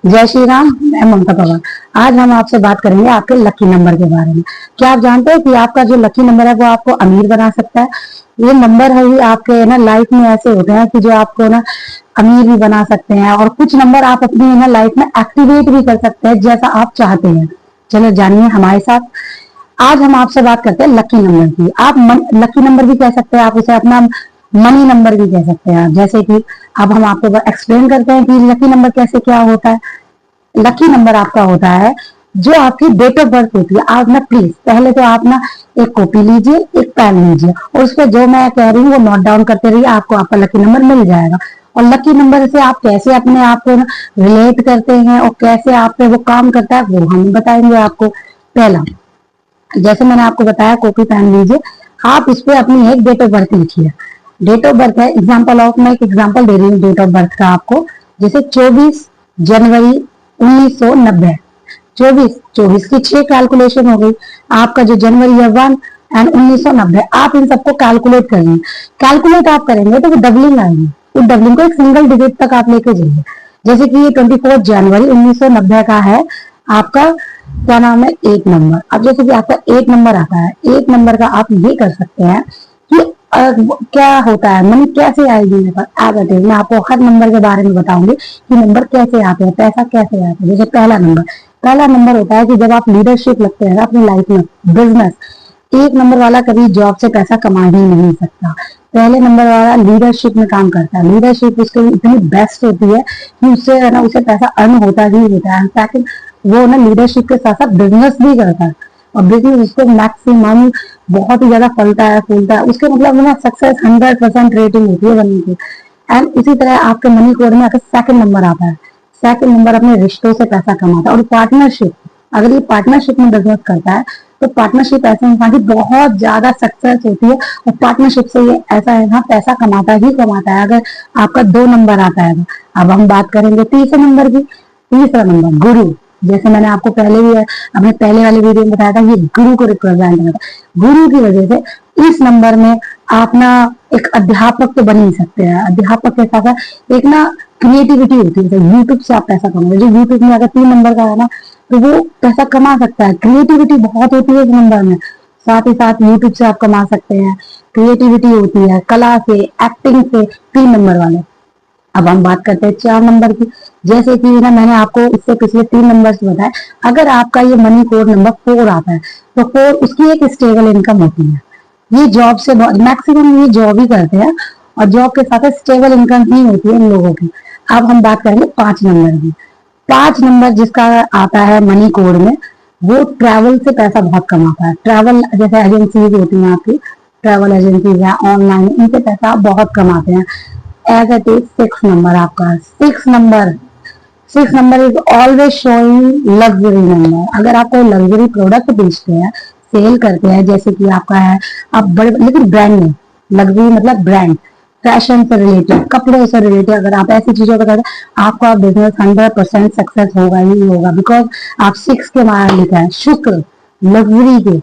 जय श्री राम। मैं ममता पवार। आज हम आपसे बात करेंगे आपके लकी नंबर के बारे में। क्या आप जानते हैं कि आपका जो लकी नंबर है वो आपको अमीर बना सकता है। ये नंबर है ही आपके ना लाइफ में ऐसे होते हैं कि जो आपको ना अमीर भी बना सकते हैं, और कुछ नंबर आप अपनी ना लाइफ में एक्टिवेट भी कर सकते हैं जैसा आप चाहते हैं। चलो जानिए हमारे साथ। आज हम आपसे बात करते हैं लकी नंबर की। आप लकी नंबर भी कह सकते हैं, आप उसे अपना मनी नंबर भी कह सकते हैं। जैसे कि अब हम आपको एक्सप्लेन करते हैं कि लकी नंबर कैसे क्या होता है। लकी नंबर आपका होता है जो आपकी डेट ऑफ बर्थ होती है। आप ना प्लीज पहले तो आप ना एक कॉपी लीजिए, एक पेन लीजिए, और उस पर जो मैं कह रही हूँ वो नोट डाउन करते रहिए, आपको आपका लकी नंबर मिल जाएगा। और लकी नंबर से आप कैसे अपने आप को रिलेट करते हैं और कैसे आप पे वो काम करता है वो हम बताएंगे आपको। पहला, जैसे मैंने आपको बताया, कॉपी पेन लीजिए, आप इस पे अपनी एक डेट ऑफ बर्थ लिखिए। डेट ऑफ बर्थ है एग्जाम्पल ऑफ, मैं एक एग्जाम्पल दे रही हूँ डेट ऑफ बर्थ का आपको। जैसे 24 जनवरी 1990। 24 की 6 कैलकुलेशन हो गई। आपका जो जनवरी है 1 एंड 1990, आप इन सबको कैलकुलेट करेंगे। कैलकुलेट आप करेंगे तो वो डबलिंग आएगी। उस डबलिंग को एक सिंगल डिजिट तक आप लेके जाइए। जैसे कि ये 24 जनवरी 1990 का है आपका क्या नाम है, एक नंबर। अब जैसे कि आपका एक नंबर आता है, एक नंबर का आप ये कर सकते हैं कि क्या होता है, मनी कैसे आएगी मेरे पास। एज इट इज मैं आपको हर नंबर के बारे में बताऊंगी कि नंबर कैसे आते हैं, पैसा कैसे आता है। जैसे पहला नंबर होता है कि जब आप लीडरशिप लगते हैं ना अपनी लाइफ में, बिजनेस। एक नंबर वाला कभी जॉब से पैसा कमा ही नहीं सकता। पहले नंबर वाला लीडरशिप में काम करता है। लीडरशिप उसके लिए इतनी बेस्ट होती है कि उससे है ना उसे पैसा अर्न होता ही होता है। ताकि वो ना लीडरशिप के साथ साथ बिजनेस भी करता है, और बिजनेस उसको मैक्सिमम बहुत ही ज्यादा फलता है फूलता है। उसके मतलब ना सक्सेस 100% रेटिंग होती है बनने की। एंड इसी तरह आपके मनी कोड में अगर सेकंड नंबर आता है, सेकंड नंबर अपने रिश्तों से पैसा कमाता है। और पार्टनरशिप, अगर ये पार्टनरशिप में बिजनेस करता है तो पार्टनरशिप ऐसे इंसान की बहुत ज्यादा सक्सेस होती है। और पार्टनरशिप से ये ऐसा है ना पैसा कमाता ही कमाता है अगर आपका 2 नंबर आता है। अब हम बात करेंगे तीसरे नंबर की। तीसरा नंबर गुरु। जैसे मैंने आपको पहले भी अपने पहले वाले वीडियो में बताया था, ये गुरु को रिप्रेजेंट करता है। गुरु की वजह से इस नंबर में आप ना एक अध्यापक तो बन ही सकते हैं। अध्यापक के साथ साथ एक ना क्रिएटिविटी होती है। यूट्यूब से आप पैसा कमाते हैं। जो यूट्यूब में अगर 3 नंबर का है ना तो वो पैसा कमा सकता है। क्रिएटिविटी बहुत होती है इस नंबर में। साथ ही साथ यूट्यूब से आप कमा सकते हैं। क्रिएटिविटी होती है कला से, एक्टिंग से, 3 नंबर वाले। अब हम बात करते हैं 4 नंबर की। जैसे कि ना मैंने आपको इससे पिछले 3 नंबर से बताया, अगर आपका ये मनी कोड नंबर 4 आता है तो 4 उसकी एक स्टेबल इनकम होती है। ये जॉब से मैक्सिमम ये जॉब ही करते हैं, और जॉब के साथ स्टेबल इनकम ही होती है इन लोगों की। अब हम बात करेंगे 5 नंबर की। 5 नंबर जिसका आता है मनी कोड में, वो ट्रैवल से पैसा बहुत कमाता है। ट्रैवल जैसे एजेंसीज होती हैं आपकी, ट्रैवल एजेंसीज है ऑनलाइन, इनसे पैसा बहुत कमाते हैं। एज इट इज 6 नंबर आपका। 6 number is always showing luxury number. अगर आप कोई लग्जरी प्रोडक्ट बेचते हैं, सेल करते हैं, जैसे कि आपका है, आप बड़े लेकिन ब्रांड में, लग्जरी मतलब ब्रांड, फैशन से रिलेटेड, कपड़ों से रिलेटेड, अगर आप ऐसी चीजों का करते हैं, आपका बिजनेस 100% सक्सेस होगा ही होगा। बिकॉज आप 6 के माया लिखा है, शुक्र, लग्जरी के,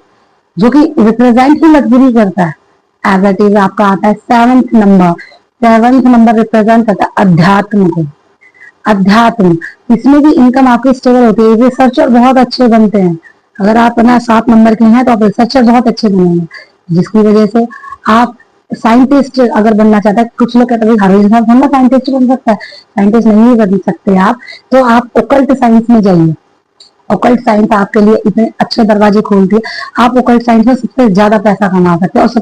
जो कि रिप्रेजेंट ही लग्जरी करता है। एज इट इज आपका आता है 7th number. 7th number represent करता है अध्यात्म को। अध्यात्म, इसमें भी इनकम आपकी स्टेबल होती है। रिसर्चर बहुत अच्छे बनते हैं। अगर आप ना 7 नंबर के हैं तो आप रिसर्चर बहुत अच्छे बनेंगे, जिसकी वजह से आप साइंटिस्ट अगर बनना चाहता है, कुछ लोग कहते हैं हर इंसान बनना साइंटिस्ट बन सकता है, साइंटिस्ट नहीं बन सकते आप, तो आप ओकल्ट साइंस में जाइए। ओकल्ट साइंस आपके लिए इतने अच्छे दरवाजे खोलती है। आप ओकल्ट साइंस में सबसे ज्यादा पैसा कमा सकते हैं, और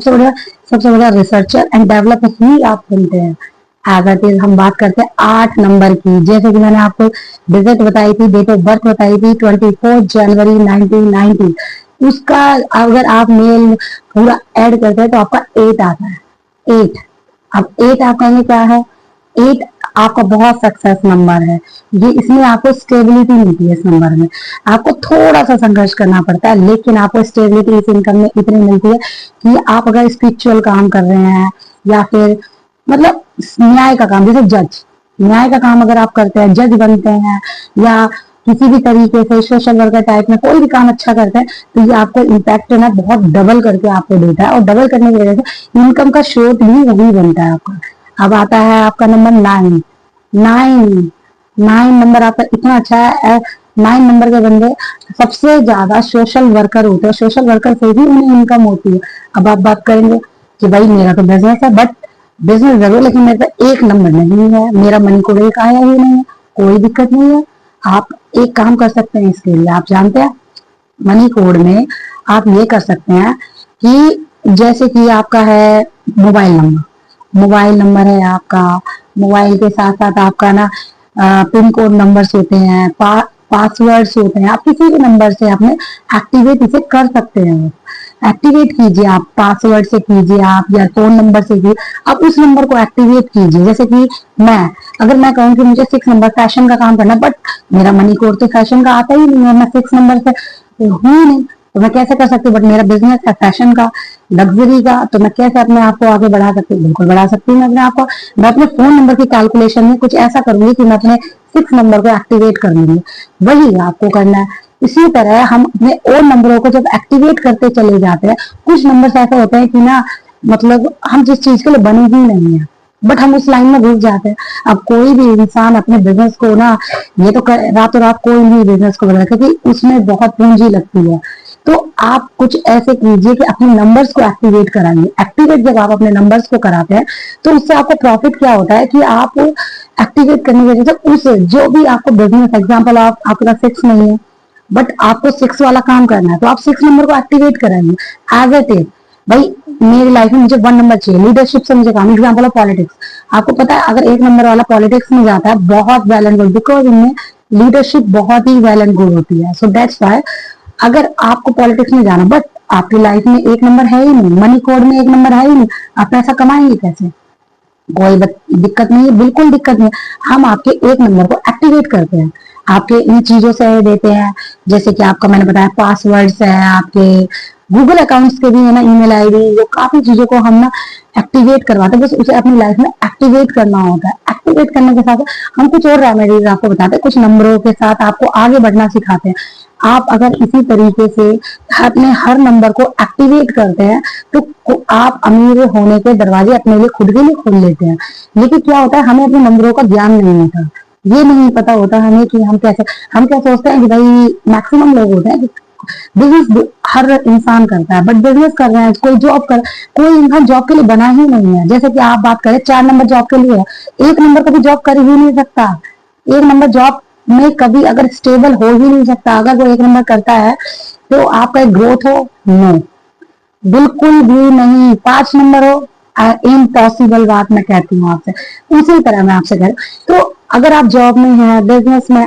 सबसे बड़ा रिसर्चर एंड डेवलपर ही आप बनते हैं। एज इट इज हम बात करते हैं 8 नंबर की। जैसे कि मैंने आपको डिजिट बताई थी, डेट ऑफ बर्थ बताई थी, 24 जनवरी 1990। उसका अगर आप मेल पूरा ऐड करते हैं तो आपका 8 आता है। 8, अब 8 आप कहेंगे क्या है। 8 आपका बहुत सक्सेस नंबर है। ये इसमें आपको स्टेबिलिटी मिलती है। इस नंबर में आपको थोड़ा सा संघर्ष करना पड़ता है, लेकिन आपको स्टेबिलिटी इस इनकम में इतनी मिलती है कि आप अगर स्पिरिचुअल काम कर रहे हैं, या फिर मतलब न्याय का काम, जैसे जज, न्याय का काम अगर आप करते हैं, जज बनते हैं, या किसी भी तरीके से सोशल वर्कर टाइप में कोई भी काम अच्छा करते हैं, तो ये आपको इम्पैक्ट ना बहुत डबल करके आपको देता है। और डबल करने की वजह से इनकम का स्रोत भी वही बनता है आपका। अब आता है आपका नंबर 9। 9 9 नंबर आपका इतना अच्छा है। 9 नंबर के बंदे सबसे ज्यादा सोशल वर्कर होते हैं, सोशल वर्कर से ही उन्हें इनकम होती है। अब आप बात करेंगे कि भाई मेरा तो बिजनेस है, बट बिजनेस जरूर, लेकिन मेरे पे 1 नंबर नहीं है, मेरा मनी कोड एक आया ही नहीं है, कोई दिक्कत नहीं है। आप एक काम कर सकते हैं इसके लिए, आप जानते हैं मनी कोड में आप ये कर सकते हैं कि जैसे कि आपका है मोबाइल नंबर, मोबाइल नंबर है आपका, मोबाइल के साथ साथ आपका ना पिन कोड नंबर्स होते हैं, पासवर्ड्स होते हैं, आप किसी भी नंबर से आपने एक्टिवेट इसे कर सकते हैं। एक्टिवेट कीजिए, आप पासवर्ड से कीजिए, आप या फोन नंबर से कीजिए, आप उस नंबर को एक्टिवेट कीजिए। जैसे कि मैं, अगर मैं कहूँ कि मुझे 6 नंबर फैशन का काम करना, बट मेरा मनी कोड तो फैशन का आता ही नहीं है, मैं 6 नंबर से हूँ नहीं, तो मैं कैसे कर सकती हूँ? बट मेरा बिजनेस है फैशन का, लग्जरी का, तो मैं कैसे अपने आप को आगे बढ़ा सकती हूँ? बिल्कुल बढ़ा सकती हूँ मैं अपने आप को। मैं अपने फोन नंबर की कैलकुलेशन में कुछ ऐसा करूंगी कि मैं अपने 6 नंबर को एक्टिवेट कर लूंगी। वही आपको करना है। इसी तरह हम अपने और नंबरों को जब एक्टिवेट करते चले जाते हैं, कुछ नंबर ऐसे होते हैं कि ना, मतलब हम जिस चीज के लिए बने ही नहीं है, बट हम उस लाइन में घुस जाते हैं। अब कोई भी इंसान अपने बिजनेस को ना, ये तो रातों रात कोई भी बिजनेस को बढ़ा, क्योंकि उसमें बहुत पूंजी लगती है। तो आप कुछ ऐसे कीजिए कि अपने नंबर्स को एक्टिवेट कराइए। एक्टिवेट जब आप अपने नंबर्स को कराते हैं, तो उससे आपको प्रॉफिट क्या होता है कि आप एक्टिवेट करने की वजह से उस जो भी आपको बिजनेस, एग्जाम्पल आप आपका 6 नहीं है, बट आपको 6 वाला काम करना है, तो आप 6 नंबर को एक्टिवेट कराइए एज इट इज। भाई मेरी लाइफ में मुझे 1 नंबर चाहिए, लीडरशिप से मुझे काम, एग्जाम्पल ऑफ पॉलिटिक्स। आपको पता है अगर 1 नंबर वाला पॉलिटिक्स में जाता है, बहुत वेल एंड गुड, बिकॉज इनमें लीडरशिप बहुत ही वेल एंड गुड होती है। सो दैट्स वाई अगर आपको पॉलिटिक्स में जाना, बट आपकी लाइफ में 1 नंबर है ही नहीं, मनी कोड में 1 नंबर है ही नहीं, आप पैसा कमाएंगे कैसे? कोई दिक्कत नहीं है, बिल्कुल दिक्कत नहीं है। हम आपके 1 नंबर को एक्टिवेट करते हैं, आपके इन चीजों से देते हैं, जैसे कि आपका मैंने बताया पासवर्ड्स है, आपके गूगल अकाउंट्स के भी है ना, ईमेल आईडी, जो काफी चीजों को हम ना एक्टिवेट करवाते हैं। बस उसे अपनी लाइफ में एक्टिवेट करना होता है। एक्टिवेट करने के साथ हम कुछ और रेमेडीज आपको बताते हैं, कुछ नंबरों के साथ आपको आगे बढ़ना सिखाते हैं। आप अगर इसी तरीके से अपने हर नंबर को एक्टिवेट करते हैं, तो आप अमीर होने के दरवाजे अपने लिए खुद के लिए खोल लेते हैं। लेकिन क्या होता है, हमें अपने नंबरों का ज्ञान नहीं होता, ये नहीं पता होता हमें कि हम क्या सोचते हैं कि भाई, मैक्सिमम लोग होते हैं कि बिजनेस हर इंसान करता है, बट बिजनेस कर रहे हैं, कोई इंसान जॉब के लिए बना ही नहीं है। जैसे कि आप बात करें 4 नंबर जॉब के लिए है, 1 नंबर कभी जॉब कर ही नहीं सकता। 1 नंबर जॉब में कभी अगर स्टेबल हो ही नहीं सकता। अगर वो 1 नंबर करता है तो आपका एक ग्रोथ हो, नो, बिल्कुल भी नहीं। 5 नंबर हो, इम्पॉसिबल बात मैं कहती हूँ आपसे। उसी तरह मैं आपसे कह, तो अगर आप जॉब में हैं, बिजनेस में,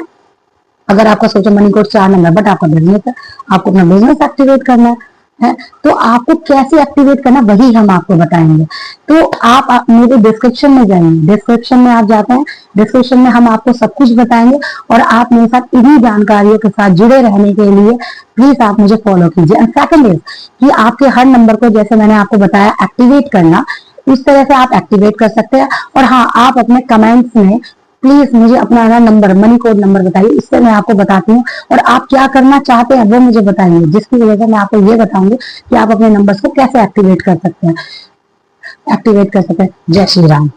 अगर आपका सोचो मनी कोड 4 नंबर, बट आपका बिजनेस है, आपको अपना बिजनेस एक्टिवेट करना है, तो आपको कैसे एक्टिवेट करना वही हम आपको बताएंगे। तो आप मेरे डिस्क्रिप्शन में जाइए, डिस्क्रिप्शन में आप जाते हैं, डिस्क्रिप्शन में हम आपको सब कुछ बताएंगे, और आप मेरे साथ इन्हीं जानकारियों के साथ जुड़े रहने के लिए प्लीज आप मुझे फॉलो कीजिए। एंड सेकंड इज कि आपके हर नंबर को, जैसे मैंने आपको बताया, एक्टिवेट करना, उस तरह से आप एक्टिवेट कर सकते हैं। और हाँ, आप अपने कमेंट्स में प्लीज मुझे अपना नंबर, मनी कोड नंबर बताइए, इससे मैं आपको बताती हूँ, और आप क्या करना चाहते हैं वो मुझे बताइए, जिसकी वजह से मैं आपको ये बताऊंगी कि आप अपने नंबर्स को कैसे एक्टिवेट कर सकते हैं। जय श्री राम।